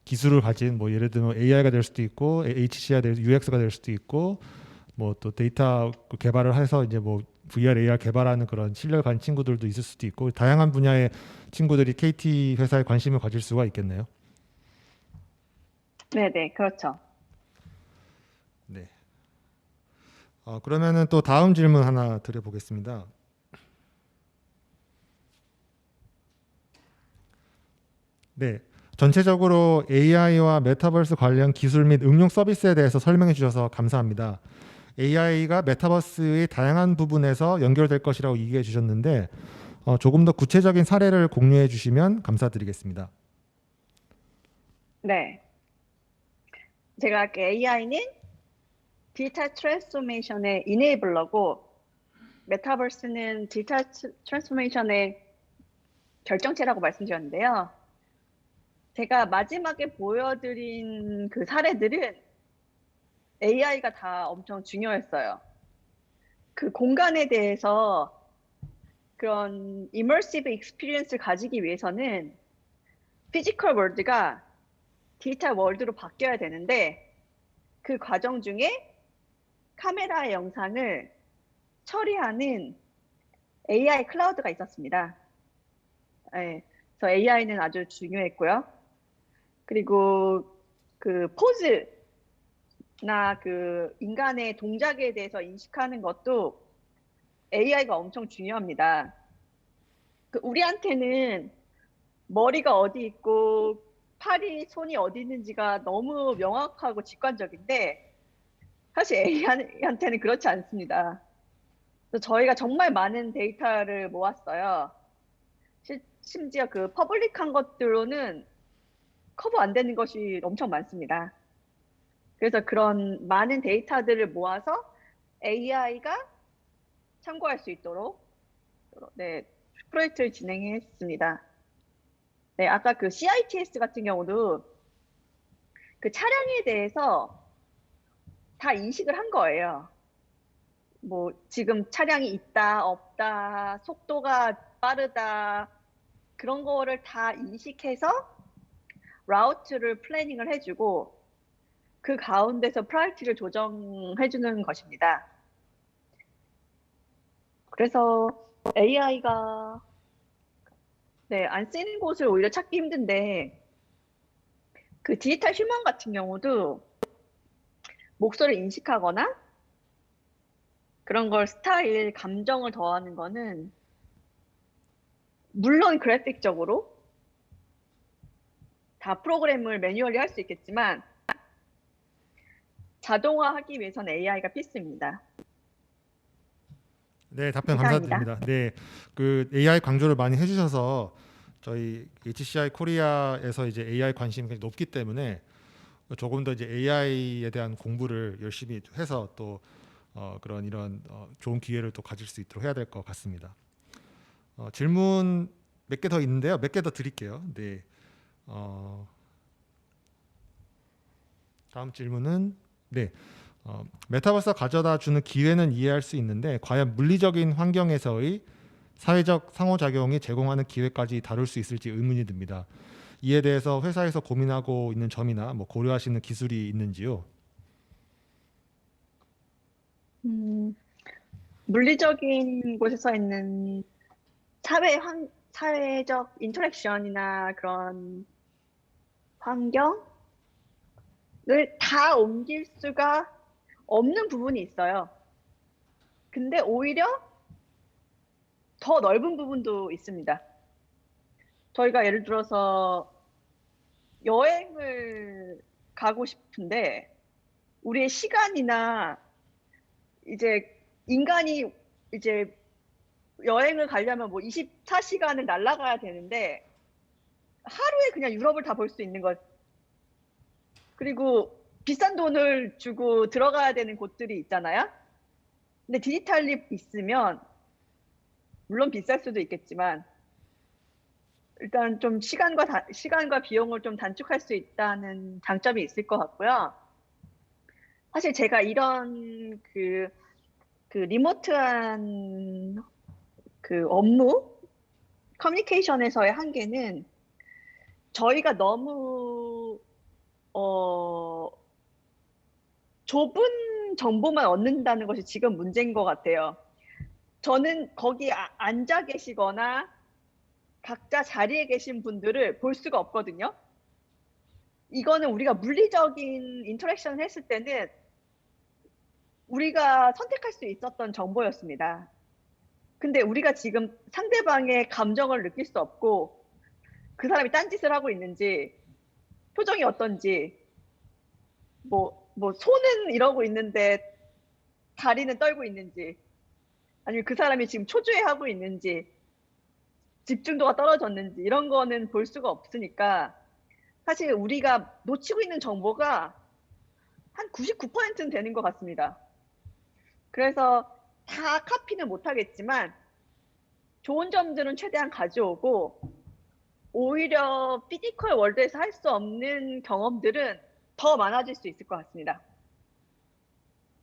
기술을 가진 뭐 예를 들면 AI가 될 수도 있고 HCI가 될 UX가 될 수도 있고 뭐 또 데이터 개발을 해서 이제 뭐 VR, AR 개발하는 그런 실력을 가진 친구들도 있을 수도 있고 다양한 분야의 친구들이 KT 회사에 관심을 가질 수가 있겠네요. 네, 그렇죠. 네. 그러면은 또 다음 질문 하나 드려보겠습니다. 네. 전체적으로 AI와 메타버스 관련 기술 및 응용 서비스에 대해서 설명해 주셔서 감사합니다. AI가 메타버스의 다양한 부분에서 연결될 것이라고 얘기해 주셨는데 조금 더 구체적인 사례를 공유해 주시면 감사드리겠습니다. 네. 제가 아까 AI는 디지털 트랜스포메이션의 이네이블러고 메타버스는 디지털 트랜스포메이션의 결정체라고 말씀드렸는데요. 제가 마지막에 보여드린 그 사례들은 AI가 다 엄청 중요했어요. 그 공간에 대해서 그런 이머시브 익스피리언스를 가지기 위해서는 피지컬 월드가 디지털 월드로 바뀌어야 되는데 그 과정 중에 카메라의 영상을 처리하는 AI 클라우드가 있었습니다. 네, 그래서 AI는 아주 중요했고요. 그리고 그 포즈나 그 인간의 동작에 대해서 인식하는 것도 AI가 엄청 중요합니다. 그 우리한테는 머리가 어디 있고 팔이, 손이 어디 있는지가 너무 명확하고 직관적인데 사실 AI한테는 그렇지 않습니다. 그래서 저희가 정말 많은 데이터를 모았어요. 심지어 그 퍼블릭한 것들로는 커버 안 되는 것이 엄청 많습니다. 그래서 그런 많은 데이터들을 모아서 AI가 참고할 수 있도록 네, 프로젝트를 진행했습니다. 네, 아까 그 CITS 같은 경우도 그 차량에 대해서 다 인식을 한 거예요. 뭐 지금 차량이 있다, 없다, 속도가 빠르다 그런 거를 다 인식해서 라우트를 플래닝을 해주고 그 가운데서 프라이어티를 조정해주는 것입니다. 그래서 AI가 네, 안 쓰이는 곳을 오히려 찾기 힘든데 그 디지털 휴먼 같은 경우도 목소리를 인식하거나 그런 걸 스타일, 감정을 더하는 거는 물론 그래픽적으로 다 프로그램을 매뉴얼리 할 수 있겠지만 자동화하기 위해서는 AI가 필수입니다. 네, 답변 이상입니다. 감사드립니다. 네, 그 AI 강조를 많이 해주셔서 저희 HCI 코리아에서 이제 AI 관심이 굉장히 높기 때문에 조금 더 이제 AI에 대한 공부를 열심히 해서 또 그런 이런 좋은 기회를 또 가질 수 있도록 해야 될 것 같습니다. 질문 몇 개 더 있는데요. 몇 개 더 드릴게요. 네. 다음 질문은 네. 메타버스가 가져다 주는 기회는 이해할 수 있는데 과연 물리적인 환경에서의 사회적 상호작용이 제공하는 기회까지 다룰 수 있을지 의문이 듭니다. 이에 대해서 회사에서 고민하고 있는 점이나 뭐 고려하시는 기술이 있는지요? 물리적인 곳에서 있는 사회적 인터랙션이나 그런 환경을 다 옮길 수가 없는 부분이 있어요. 근데 오히려 더 넓은 부분도 있습니다. 저희가 예를 들어서 여행을 가고 싶은데 우리의 시간이나 이제 인간이 이제 여행을 가려면 뭐 24시간을 날아가야 되는데 하루에 그냥 유럽을 다 볼 수 있는 것. 그리고 비싼 돈을 주고 들어가야 되는 곳들이 있잖아요. 근데 디지털이 있으면 물론 비쌀 수도 있겠지만 일단 좀 시간과 비용을 좀 단축할 수 있다는 장점이 있을 것 같고요. 사실 제가 이런 그 리모트한 그 업무 커뮤니케이션에서의 한계는 저희가 너무 좁은 정보만 얻는다는 것이 지금 문제인 것 같아요. 저는 거기 앉아 계시거나 각자 자리에 계신 분들을 볼 수가 없거든요. 이거는 우리가 물리적인 인터랙션을 했을 때는 우리가 선택할 수 있었던 정보였습니다. 근데 우리가 지금 상대방의 감정을 느낄 수 없고 그 사람이 딴짓을 하고 있는지 표정이 어떤지 뭐 손은 이러고 있는데 다리는 떨고 있는지 아니면 그 사람이 지금 초조해하고 있는지 집중도가 떨어졌는지 이런 거는 볼 수가 없으니까 사실 우리가 놓치고 있는 정보가 한 99%는 되는 것 같습니다. 그래서 다 카피는 못하겠지만 좋은 점들은 최대한 가져오고 오히려 피지컬 월드에서 할 수 없는 경험들은 더 많아질 수 있을 것 같습니다.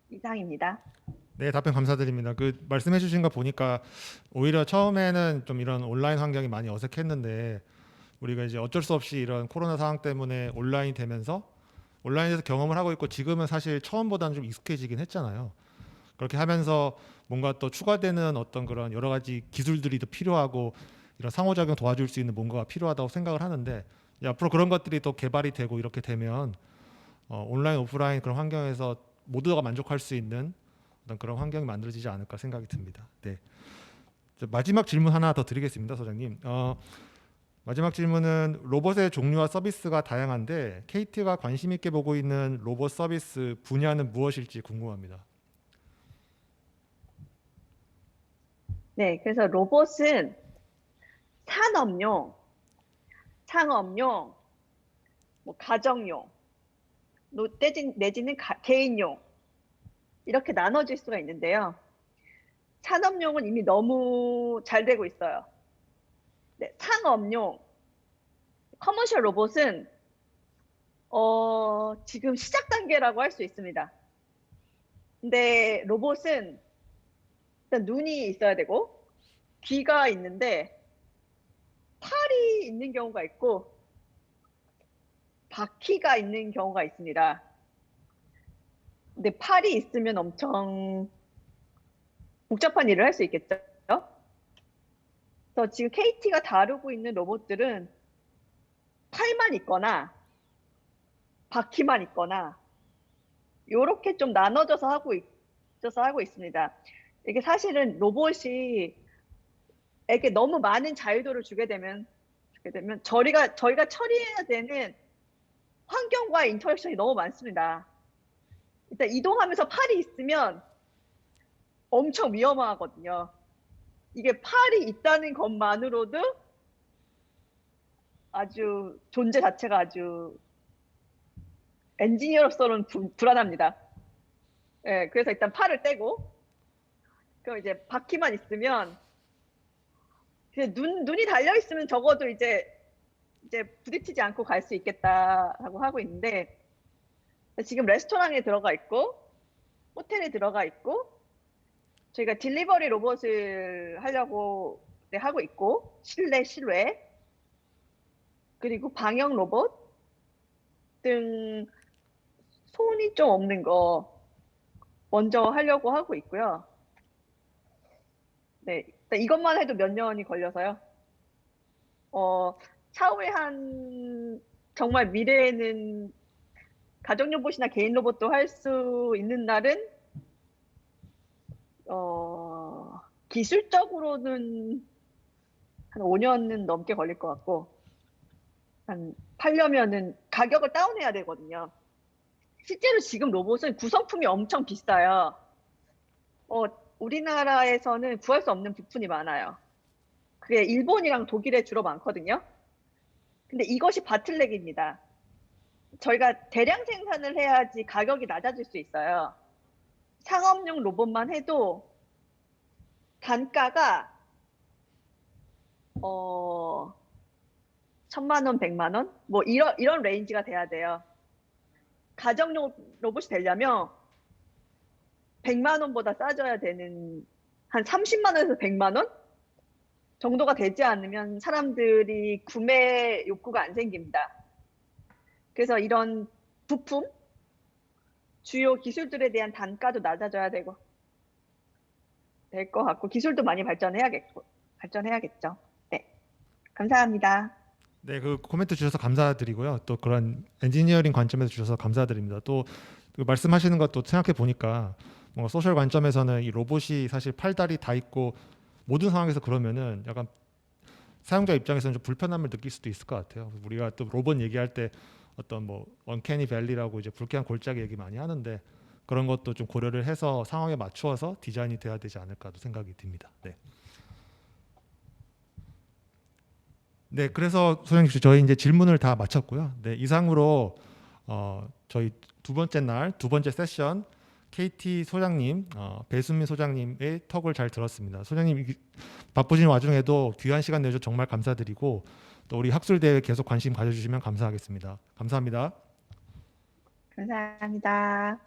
이상입니다. 네, 답변 감사드립니다. 그 말씀해 주신 거 보니까 오히려 처음에는 좀 이런 온라인 환경이 많이 어색했는데 우리가 이제 어쩔 수 없이 이런 코로나 상황 때문에 온라인이 되면서 온라인에서 경험을 하고 있고 지금은 사실 처음보다는 좀 익숙해지긴 했잖아요. 그렇게 하면서 뭔가 또 추가되는 어떤 그런 여러 가지 기술들이 더 필요하고 이런 상호작용 도와줄 수 있는 뭔가가 필요하다고 생각을 하는데 앞으로 그런 것들이 또 개발이 되고 이렇게 되면 온라인 오프라인 그런 환경에서 모두가 만족할 수 있는 어떤 그런 환경이 만들어지지 않을까 생각이 듭니다. 네. 마지막 질문 하나 더 드리겠습니다, 소장님. 마지막 질문은 로봇의 종류와 서비스가 다양한데 KT가 관심 있게 보고 있는 로봇 서비스 분야는 무엇일지 궁금합니다. 네, 그래서 로봇은 산업용, 상업용, 뭐 가정용, 내지는 개인용 이렇게 나눠질 수가 있는데요. 산업용은 이미 너무 잘 되고 있어요. 네, 상업용, 커머셜 로봇은 지금 시작 단계라고 할 수 있습니다. 근데 로봇은 일단 눈이 있어야 되고 귀가 있는데 팔이 있는 경우가 있고 바퀴가 있는 경우가 있습니다. 근데 팔이 있으면 엄청 복잡한 일을 할 수 있겠죠? 그래서 지금 KT가 다루고 있는 로봇들은 팔만 있거나 바퀴만 있거나 이렇게 좀 나눠져서 하고 있습니다. 이게 사실은 로봇이 에게 너무 많은 자유도를 주게 되면 저희가 처리해야 되는 환경과의 인터랙션이 너무 많습니다. 일단 이동하면서 팔이 있으면 엄청 위험하거든요. 이게 팔이 있다는 것만으로도 아주 존재 자체가 아주 엔지니어로서는 불안합니다. 네, 그래서 일단 팔을 떼고 그럼 이제 바퀴만 있으면 그냥 눈이 달려 있으면 적어도 이제 부딪히지 않고 갈 수 있겠다라고 하고 있는데 지금 레스토랑에 들어가 있고 호텔에 들어가 있고 저희가 딜리버리 로봇을 하려고 하고 있고 실외 그리고 방역 로봇 등 손이 좀 없는 거 먼저 하려고 하고 있고요. 네, 일단 이것만 해도 몇 년이 걸려서요. 차후에 정말 미래에는 가정 로봇이나 개인 로봇도 할 수 있는 날은 기술적으로는 한 5년은 넘게 걸릴 것 같고 하려면은 가격을 다운해야 되거든요. 실제로 지금 로봇은 구성품이 엄청 비싸요. 우리나라에서는 구할 수 없는 부품이 많아요. 그게 일본이랑 독일에 주로 많거든요. 근데 이것이 바틀렉입니다. 저희가 대량 생산을 해야지 가격이 낮아질 수 있어요. 상업용 로봇만 해도 단가가 1,000만 원, 100만 원? 뭐 이런 레인지가 돼야 돼요. 가정용 로봇이 되려면 100만 원보다 싸져야 되는 한 30만 원에서 100만 원 정도가 되지 않으면 사람들이 구매 욕구가 안 생깁니다. 그래서 이런 부품, 주요 기술들에 대한 단가도 낮아져야 될 것 같고 기술도 많이 발전해야겠죠. 네, 감사합니다. 네, 그 코멘트 주셔서 감사드리고요. 또 그런 엔지니어링 관점에서 주셔서 감사드립니다. 또그 말씀하시는 것도 생각해 보니까 뭔가 소셜 관점에서는 이 로봇이 사실 팔다리 다 있고 모든 상황에서 그러면은 약간 사용자 입장에서는 좀 불편함을 느낄 수도 있을 것 같아요. 우리가 또 로봇 얘기할 때 어떤 뭐 언캐니 밸리라고 이제 불쾌한 골짜기 얘기 많이 하는데 그런 것도 좀 고려를 해서 상황에 맞추어서 디자인이 돼야 되지 않을까도 생각이 듭니다. 네. 네, 그래서 소장님 저희 이제 질문을 다 마쳤고요. 네, 이상으로 저희 두 번째 세션 KT 소장님, 배수민 소장님의 톡을 잘 들었습니다. 소장님 바쁘신 와중에도 귀한 시간 내주셔서 정말 감사드리고 또 우리 학술대회 계속 관심 가져주시면 감사하겠습니다. 감사합니다. 감사합니다.